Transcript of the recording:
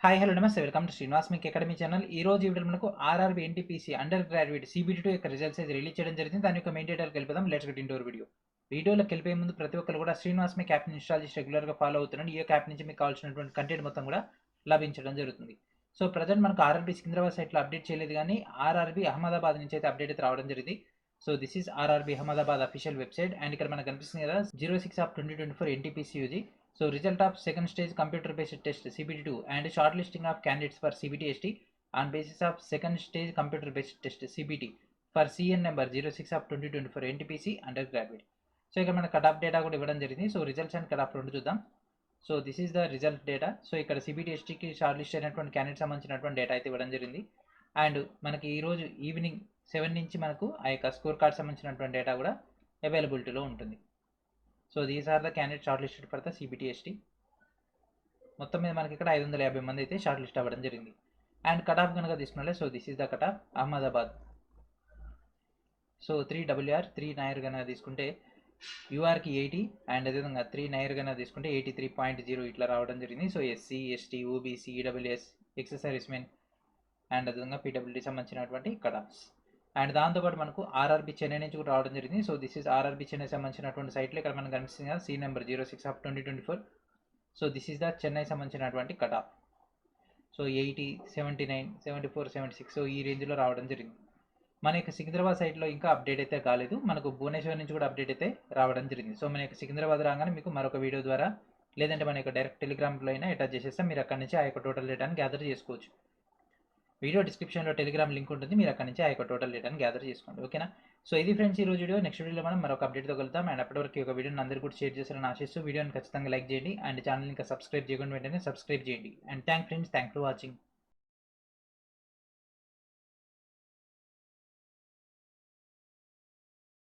Hi hello నమస్తే welcome to Srinivas మీకు academy channel. ఈ రోజు ఈ వీడియోలో మనకు RRB NTPC under graduate CBT2 యొక్క రిజల్ట్స్ అయితే రిలీజ్ చేయడం జరిగింది. దాని యొక్క మెయిన్ డీటెయిల్కి వెళ్ళిపోదాం. Let's get into video. వీడియోలోకి వెళ్ళిపోయే ముందు ప్రతి ఒక్కరు కూడా శ్రీనివాస్ మీకు యాప్ని ఇన్స్టాల్ చేసి రెగ్యులర్గా ఫాలో అవుతున్నాను. ఈ యొక్క యాప్ నుంచి మీకు కావాల్సినటువంటి కంటెంట్ మొత్తం కూడా లభించడం జరుగుతుంది. సో ప్రజెంట్ మనకు ఆర్ఆర్బీ సికింద్రాబాద్ సైట్లో అప్డేట్ చేయలేదు, కానీ ఆర్ఆర్బీ అహ్మదాబాద్ నుంచి అయితే అప్డేట్ అయితే రావడం జరిగింది. So this is RRB Ahmedabad official website and ఇక్కడ మనకు కనిపిస్తుంది కదా 06/2024 NTPC UG. So result of second stage computer based test CBT2 and shortlisting of candidates for CBT-ST on basis of second stage computer based test CBT for CN number 06/2024 NTPC undergraduate. So ఇక్కడ మన cut off data కూడా ఇవ్వడం జరిగింది. So results and cut off రెండు చూద్దాం. So this is the result data. So ఇక్కడ CBT-STకి short list అయినటువంటి candidate సంబంధించినటువంటి డేటా అయితే ఇవ్వడం జరిగింది. అండ్ మనకి ఈరోజు ఈవినింగ్ 7 నుంచి మనకు ఆ యొక్క స్కోర్ కార్డ్ సంబంధించినటువంటి డేటా కూడా అవైలబిలిటీలో ఉంటుంది. So these are the candidate short listed for the CBT-ST. మొత్తం మీద మనకి ఇక్కడ 550 మంది అయితే షార్ట్ లిస్ట్ అవ్వడం జరిగింది. అండ్ కట్ ఆఫ్ కనుక తీసుకున్నట్లే, so this is the cut off Ahmedabad. So 3WR 3 నైర్ కనుక తీసుకుంటే URకి 80 అండ్ అదేవిధంగా 3 నైర్ కనుక తీసుకుంటే 83.0 ఇట్లా రావడం జరిగింది. So SC ST OBC EWS ex servicemen and అదేవిధంగా PWD సంబంధించినటువంటి కట్ ఆఫ్స్. అండ్ దాంతోపాటు మనకు ఆర్ఆర్బీ చెన్నై నుంచి కూడా రావడం జరిగింది. So this is RRB Chennai సంబంధించినటువంటి సైట్లో ఇక్కడ మనకు కనిపిస్తుంది కదా C number 06/2024. So this is the Chennai సంబంధించినటువంటి కట్ ఆఫ్. సో 80 79 74 76 సో ఈ రేంజ్లో రావడం జరిగింది. మన యొక్క సికింద్రాబాద్ సైట్లో ఇంకా అప్డేట్ అయితే కాలేదు. మనకు భువనేశ్వర్ నుంచి కూడా అప్డేట్ అయితే రావడం జరిగింది. సో మన యొక్క సికింద్రాబాద్ రాగానే మీకు మరొక వీడియో ద్వారా లేదంటే మన యొక్క డైరెక్ట్ టెలిగ్రామ్లో అయినా అటాచ్ చేసేస్తే మీరు అక్కడి నుంచి ఆ యొక్క టోటల్ డేటాని గ్యాదర్ చేసుకోవచ్చు. వీడియో డిస్క్రిప్షన్లో టెలిగ్రామ్ లింక్ ఉంటుంది, మీరు అక్కడి నుంచి ఆ యొక్క టోటల్ డేటాని గ్యాదర్ చేసుకోండి. ఓకేనా. సో ఇది ఫ్రెండ్స్ ఈ రోజు వీడియో. నెక్స్ట్ వీడియోలో మనం మరొక అప్డేట్తో కలుద్దాం. అండ్ అప్పటివరకు ఒక వీడియోని అందరూ కూడా షేర్ చేస్తారని ఆశిస్తూ వీడియోని ఖచ్చితంగా లైక్ చేయండి అండ్ ఛానల్ ఇంకా సబ్స్క్రైబ్ చేయకుండా వెంటనే సబ్స్క్రైబ్ చేయండి. And thank for watching.